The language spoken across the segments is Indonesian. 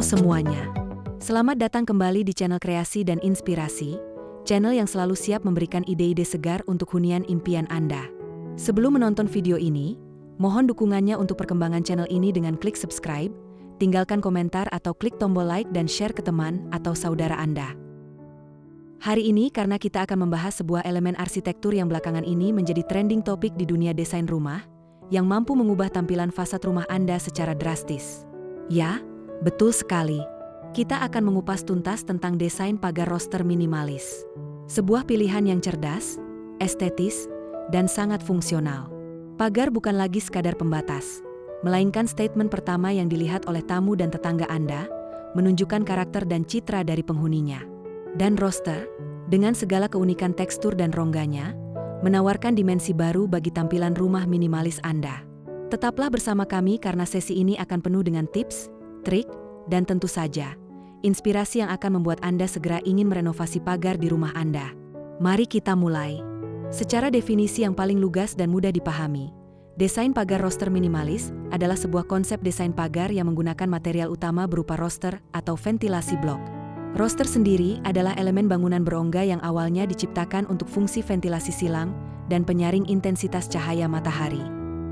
semuanya. Selamat datang kembali di channel Kreasi dan Inspirasi, channel yang selalu siap memberikan ide-ide segar untuk hunian impian Anda. Sebelum menonton video ini, mohon dukungannya untuk perkembangan channel ini dengan klik subscribe, tinggalkan komentar atau klik tombol like dan share ke teman atau saudara Anda. Hari ini karena kita akan membahas sebuah elemen arsitektur yang belakangan ini menjadi trending topik di dunia desain rumah, yang mampu mengubah tampilan fasad rumah Anda secara drastis. Ya, betul sekali. Kita akan mengupas tuntas tentang desain pagar roster minimalis. Sebuah pilihan yang cerdas, estetis, dan sangat fungsional. Pagar bukan lagi sekadar pembatas, melainkan statement pertama yang dilihat oleh tamu dan tetangga Anda, menunjukkan karakter dan citra dari penghuninya. Dan roster, dengan segala keunikan tekstur dan rongganya, menawarkan dimensi baru bagi tampilan rumah minimalis Anda. Tetaplah bersama kami karena sesi ini akan penuh dengan tips, trik, dan tentu saja, inspirasi yang akan membuat Anda segera ingin merenovasi pagar di rumah Anda. Mari kita mulai. Secara definisi yang paling lugas dan mudah dipahami, desain pagar roster minimalis adalah sebuah konsep desain pagar yang menggunakan material utama berupa roster atau ventilasi blok. Roster sendiri adalah elemen bangunan berongga yang awalnya diciptakan untuk fungsi ventilasi silang dan penyaring intensitas cahaya matahari.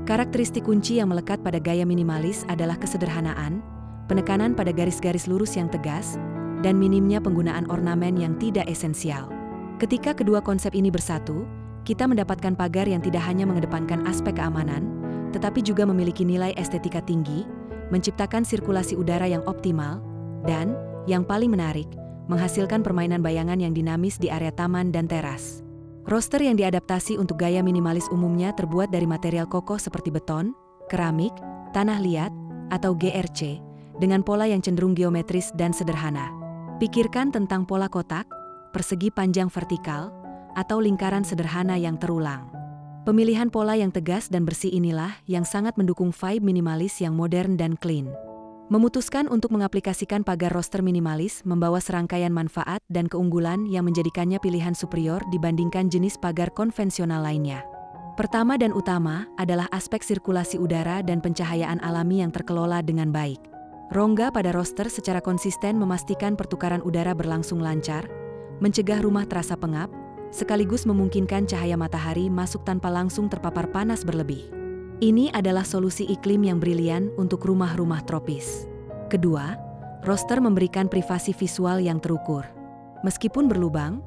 Karakteristik kunci yang melekat pada gaya minimalis adalah kesederhanaan, penekanan pada garis-garis lurus yang tegas, dan minimnya penggunaan ornamen yang tidak esensial. Ketika kedua konsep ini bersatu, kita mendapatkan pagar yang tidak hanya mengedepankan aspek keamanan, tetapi juga memiliki nilai estetika tinggi, menciptakan sirkulasi udara yang optimal, dan, yang paling menarik, menghasilkan permainan bayangan yang dinamis di area taman dan teras. Roster yang diadaptasi untuk gaya minimalis umumnya terbuat dari material kokoh seperti beton, keramik, tanah liat, atau GRC, dengan pola yang cenderung geometris dan sederhana. Pikirkan tentang pola kotak, persegi panjang vertikal, atau lingkaran sederhana yang terulang. Pemilihan pola yang tegas dan bersih inilah yang sangat mendukung vibe minimalis yang modern dan clean. Memutuskan untuk mengaplikasikan pagar roster minimalis membawa serangkaian manfaat dan keunggulan yang menjadikannya pilihan superior dibandingkan jenis pagar konvensional lainnya. Pertama dan utama adalah aspek sirkulasi udara dan pencahayaan alami yang terkelola dengan baik. Rongga pada roster secara konsisten memastikan pertukaran udara berlangsung lancar, mencegah rumah terasa pengap, sekaligus memungkinkan cahaya matahari masuk tanpa langsung terpapar panas berlebih. Ini adalah solusi iklim yang brilian untuk rumah-rumah tropis. Kedua, roster memberikan privasi visual yang terukur. Meskipun berlubang,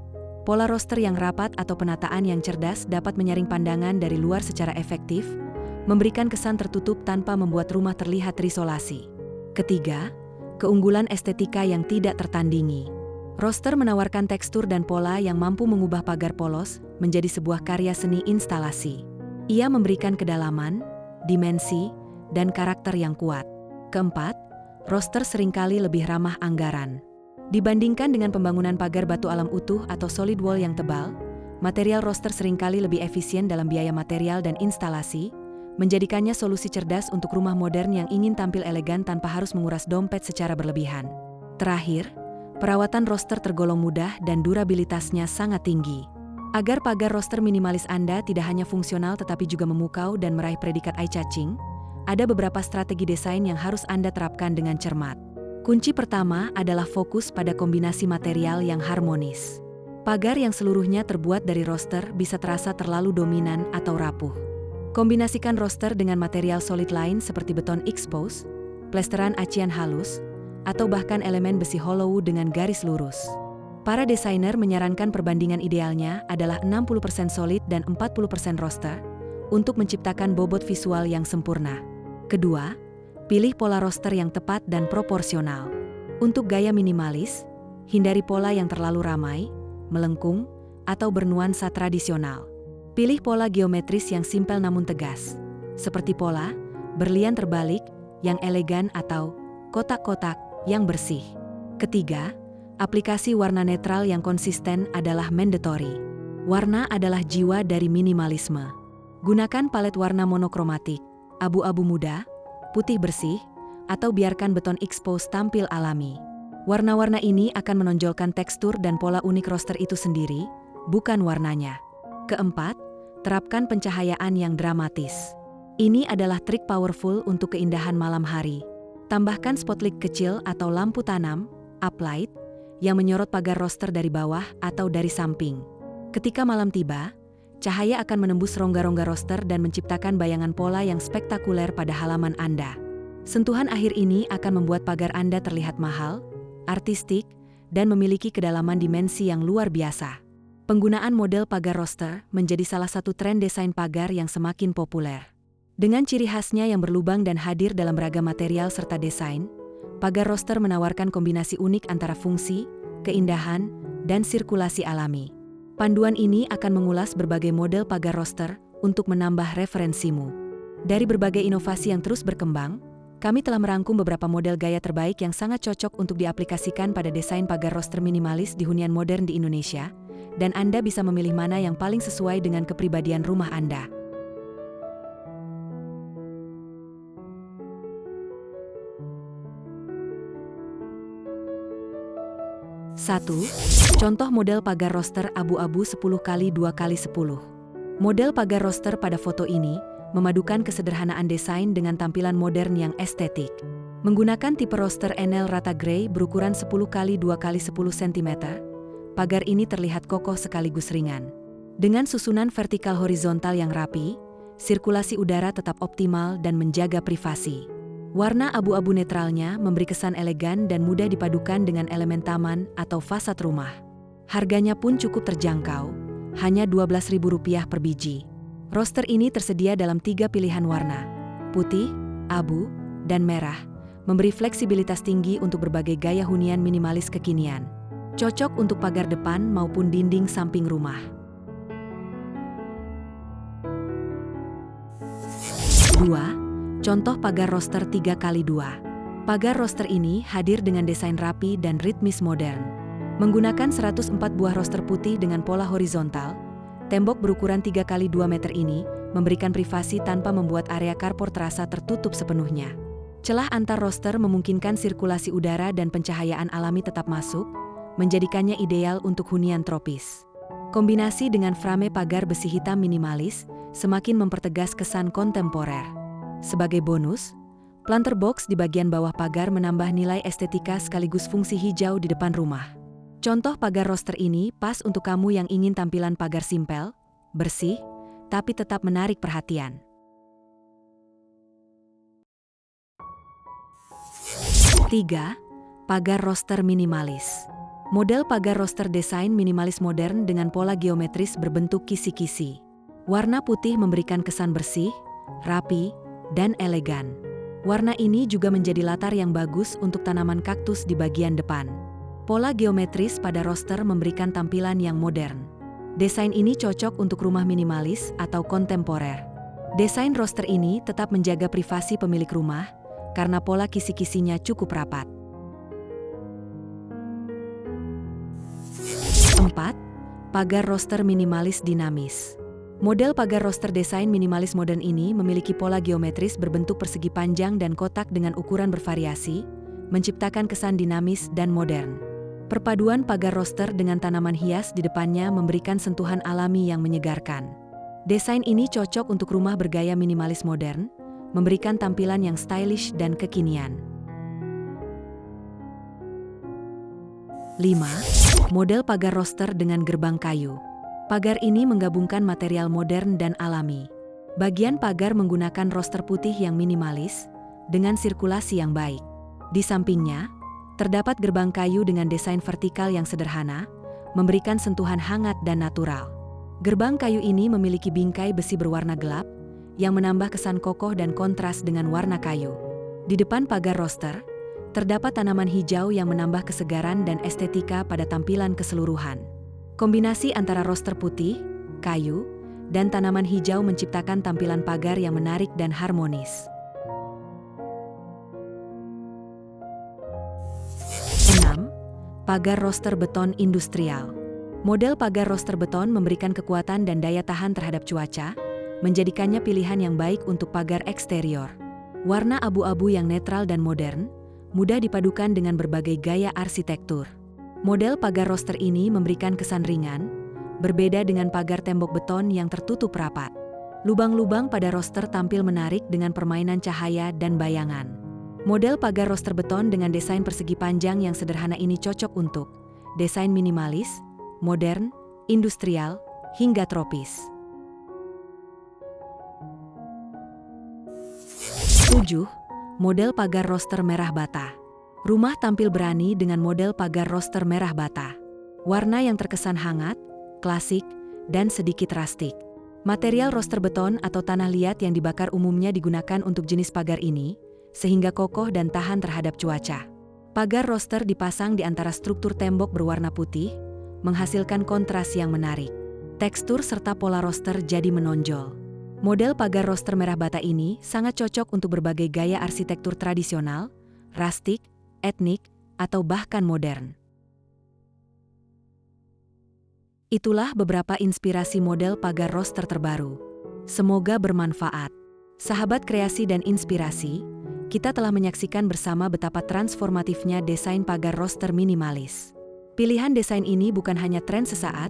pola roster yang rapat atau penataan yang cerdas dapat menyaring pandangan dari luar secara efektif, memberikan kesan tertutup tanpa membuat rumah terlihat terisolasi. Ketiga, keunggulan estetika yang tidak tertandingi. Roster menawarkan tekstur dan pola yang mampu mengubah pagar polos menjadi sebuah karya seni instalasi. Ia memberikan kedalaman, dimensi, dan karakter yang kuat. Keempat, roster seringkali lebih ramah anggaran. Dibandingkan dengan pembangunan pagar batu alam utuh atau solid wall yang tebal, material roster seringkali lebih efisien dalam biaya material dan instalasi, menjadikannya solusi cerdas untuk rumah modern yang ingin tampil elegan tanpa harus menguras dompet secara berlebihan. Terakhir, perawatan roster tergolong mudah dan durabilitasnya sangat tinggi. Agar pagar roster minimalis Anda tidak hanya fungsional tetapi juga memukau dan meraih predikat eye-catching, ada beberapa strategi desain yang harus Anda terapkan dengan cermat. Kunci pertama adalah fokus pada kombinasi material yang harmonis. Pagar yang seluruhnya terbuat dari roster bisa terasa terlalu dominan atau rapuh. Kombinasikan roster dengan material solid lain seperti beton expose, plesteran acian halus, atau bahkan elemen besi hollow dengan garis lurus. Para desainer menyarankan perbandingan idealnya adalah 60% solid dan 40% roster untuk menciptakan bobot visual yang sempurna. Kedua, pilih pola roster yang tepat dan proporsional. Untuk gaya minimalis, hindari pola yang terlalu ramai, melengkung, atau bernuansa tradisional. Pilih pola geometris yang simpel namun tegas, seperti pola berlian terbalik yang elegan atau kotak-kotak yang bersih. Ketiga, aplikasi warna netral yang konsisten adalah mandatory. Warna adalah jiwa dari minimalisme. Gunakan palet warna monokromatik, abu-abu muda, putih bersih, atau biarkan beton expose tampil alami. Warna-warna ini akan menonjolkan tekstur dan pola unik roster itu sendiri, bukan warnanya. Keempat, terapkan pencahayaan yang dramatis. Ini adalah trik powerful untuk keindahan malam hari. Tambahkan spotlight kecil atau lampu tanam, uplight, yang menyorot pagar roster dari bawah atau dari samping. Ketika malam tiba, cahaya akan menembus rongga-rongga roster dan menciptakan bayangan pola yang spektakuler pada halaman Anda. Sentuhan akhir ini akan membuat pagar Anda terlihat mahal, artistik, dan memiliki kedalaman dimensi yang luar biasa. Penggunaan model pagar roster menjadi salah satu tren desain pagar yang semakin populer. Dengan ciri khasnya yang berlubang dan hadir dalam beragam material serta desain, pagar roster menawarkan kombinasi unik antara fungsi, keindahan, dan sirkulasi alami. Panduan ini akan mengulas berbagai model pagar roster untuk menambah referensimu. Dari berbagai inovasi yang terus berkembang, kami telah merangkum beberapa model gaya terbaik yang sangat cocok untuk diaplikasikan pada desain pagar roster minimalis di hunian modern di Indonesia, dan Anda bisa memilih mana yang paling sesuai dengan kepribadian rumah Anda. 1. Contoh model pagar roster abu-abu 10x2x10. Model pagar roster pada foto ini memadukan kesederhanaan desain dengan tampilan modern yang estetik. Menggunakan tipe roster Enel rata grey berukuran 10x2x10 cm, pagar ini terlihat kokoh sekaligus ringan. Dengan susunan vertikal horizontal yang rapi, sirkulasi udara tetap optimal dan menjaga privasi. Warna abu-abu netralnya memberi kesan elegan dan mudah dipadukan dengan elemen taman atau fasad rumah. Harganya pun cukup terjangkau, hanya Rp12.000 per biji. Roster ini tersedia dalam 3 pilihan warna, putih, abu, dan merah, memberi fleksibilitas tinggi untuk berbagai gaya hunian minimalis kekinian. Cocok untuk pagar depan maupun dinding samping rumah. 2. Contoh pagar roster 3x2. Pagar roster ini hadir dengan desain rapi dan ritmis modern. Menggunakan 104 buah roster putih dengan pola horizontal, tembok berukuran 3x2 meter ini memberikan privasi tanpa membuat area carport terasa tertutup sepenuhnya. Celah antar roster memungkinkan sirkulasi udara dan pencahayaan alami tetap masuk, menjadikannya ideal untuk hunian tropis. Kombinasi dengan frame pagar besi hitam minimalis semakin mempertegas kesan kontemporer. Sebagai bonus, planter box di bagian bawah pagar menambah nilai estetika sekaligus fungsi hijau di depan rumah. Contoh pagar roster ini pas untuk kamu yang ingin tampilan pagar simpel, bersih, tapi tetap menarik perhatian. 3. Pagar roster minimalis. Model pagar roster desain minimalis modern dengan pola geometris berbentuk kisi-kisi. Warna putih memberikan kesan bersih, rapi, dan elegan. Warna ini juga menjadi latar yang bagus untuk tanaman kaktus di bagian depan. Pola geometris pada roster memberikan tampilan yang modern. Desain ini cocok untuk rumah minimalis atau kontemporer. Desain roster ini tetap menjaga privasi pemilik rumah karena pola kisi-kisinya cukup rapat. 4. Pagar roster minimalis dinamis. Model pagar roster desain minimalis modern ini memiliki pola geometris berbentuk persegi panjang dan kotak dengan ukuran bervariasi, menciptakan kesan dinamis dan modern. Perpaduan pagar roster dengan tanaman hias di depannya memberikan sentuhan alami yang menyegarkan. Desain ini cocok untuk rumah bergaya minimalis modern, memberikan tampilan yang stylish dan kekinian. 5. Model pagar roster dengan gerbang kayu. Pagar ini menggabungkan material modern dan alami. Bagian pagar menggunakan roster putih yang minimalis, dengan sirkulasi yang baik. Di sampingnya, terdapat gerbang kayu dengan desain vertikal yang sederhana, memberikan sentuhan hangat dan natural. Gerbang kayu ini memiliki bingkai besi berwarna gelap, yang menambah kesan kokoh dan kontras dengan warna kayu. Di depan pagar roster, terdapat tanaman hijau yang menambah kesegaran dan estetika pada tampilan keseluruhan. Kombinasi antara roster putih, kayu, dan tanaman hijau menciptakan tampilan pagar yang menarik dan harmonis. 6. Pagar roster beton industrial. Model pagar roster beton memberikan kekuatan dan daya tahan terhadap cuaca, menjadikannya pilihan yang baik untuk pagar eksterior. Warna abu-abu yang netral dan modern, mudah dipadukan dengan berbagai gaya arsitektur. Model pagar roster ini memberikan kesan ringan, berbeda dengan pagar tembok beton yang tertutup rapat. Lubang-lubang pada roster tampil menarik dengan permainan cahaya dan bayangan. Model pagar roster beton dengan desain persegi panjang yang sederhana ini cocok untuk desain minimalis, modern, industrial, hingga tropis. 7. Model pagar roster merah bata. Rumah tampil berani dengan model pagar roster merah bata. Warna yang terkesan hangat, klasik, dan sedikit rustik. Material roster beton atau tanah liat yang dibakar umumnya digunakan untuk jenis pagar ini, sehingga kokoh dan tahan terhadap cuaca. Pagar roster dipasang di antara struktur tembok berwarna putih, menghasilkan kontras yang menarik. Tekstur serta pola roster jadi menonjol. Model pagar roster merah bata ini sangat cocok untuk berbagai gaya arsitektur tradisional, rustik, etnik, atau bahkan modern. Itulah beberapa inspirasi model pagar roster terbaru. Semoga bermanfaat. Sahabat kreasi dan inspirasi, kita telah menyaksikan bersama betapa transformatifnya desain pagar roster minimalis. Pilihan desain ini bukan hanya tren sesaat,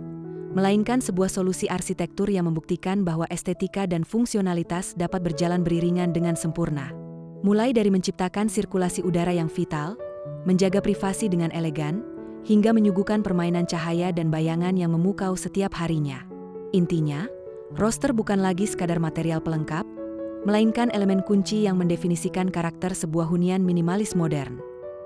melainkan sebuah solusi arsitektur yang membuktikan bahwa estetika dan fungsionalitas dapat berjalan beriringan dengan sempurna. Mulai dari menciptakan sirkulasi udara yang vital, menjaga privasi dengan elegan, hingga menyuguhkan permainan cahaya dan bayangan yang memukau setiap harinya. Intinya, roster bukan lagi sekadar material pelengkap, melainkan elemen kunci yang mendefinisikan karakter sebuah hunian minimalis modern.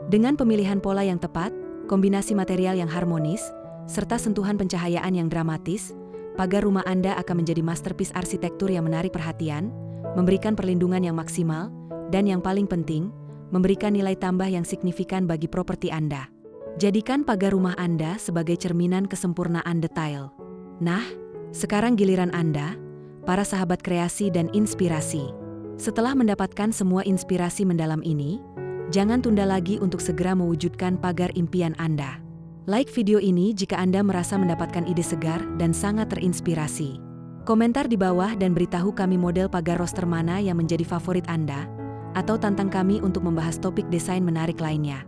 Dengan pemilihan pola yang tepat, kombinasi material yang harmonis, serta sentuhan pencahayaan yang dramatis, pagar rumah Anda akan menjadi masterpiece arsitektur yang menarik perhatian, memberikan perlindungan yang maksimal, dan yang paling penting, memberikan nilai tambah yang signifikan bagi properti Anda. Jadikan pagar rumah Anda sebagai cerminan kesempurnaan detail. Nah, sekarang giliran Anda, para sahabat kreasi dan inspirasi. Setelah mendapatkan semua inspirasi mendalam ini, jangan tunda lagi untuk segera mewujudkan pagar impian Anda. Like video ini jika Anda merasa mendapatkan ide segar dan sangat terinspirasi. Komentar di bawah dan beritahu kami model pagar roster mana yang menjadi favorit Anda, atau tantang kami untuk membahas topik desain menarik lainnya.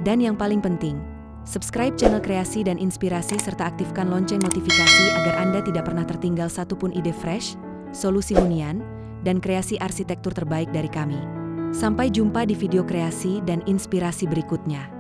Dan yang paling penting, subscribe channel kreasi dan inspirasi serta aktifkan lonceng notifikasi agar Anda tidak pernah tertinggal satupun ide fresh, solusi hunian, dan kreasi arsitektur terbaik dari kami. Sampai jumpa di video kreasi dan inspirasi berikutnya.